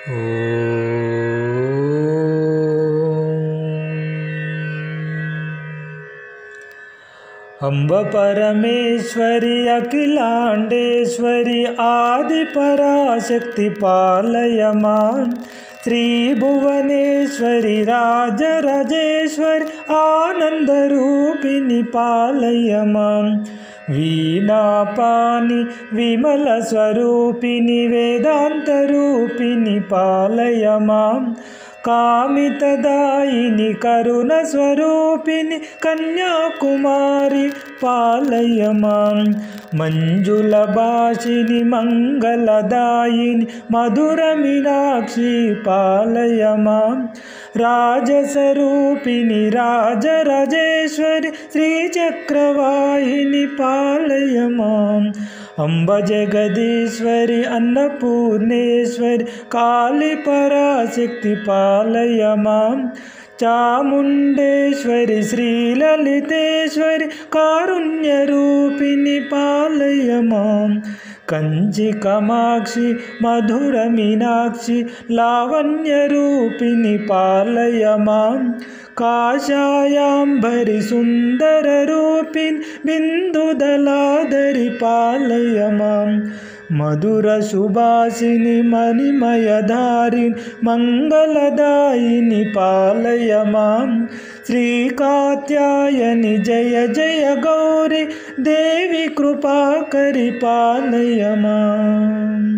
अंब परमेश्वरी अखिलांडेश्वरी आदि पराशक्ति पालय मां। श्री भुवनेश्वरी राजराजेश्वरी आनंद रूपिणी पालय मां। वीणापाणि विमल स्वरूपिणी वेदांत रूपिणी पालय मां। कामितदायिनी करुण स्वरूपिणी कन्याकुमारी पालय मां। मंजुलभाषिणी मंगलदायिनी मधुर मीनाक्षी पालय मां। राजस्वरूपिणी राजराजेश्वरी श्रीचक्रवाहिनी पालय मां। अंब जगदीश्वरी अन्नपूर्णेश्वरी काली पराशक्ति पालय मां। चामुंडेश्वरी श्रीललितेश्वरी कारुण्यरूपिणी पालय मां। कंची कामाक्षी मधुर मीनाक्षी लावण्यरूपिणी पालय मां। काषायाम्बरी सुंदर रूपिणी बिंदुदलाधरी पालय मां। मधुर सुभाषिनी मणिमयधारिणी मंगलदायिनी पालय मां। श्री कात्यायनी जय जय गौरी देवी कृपाकरी पालय मां।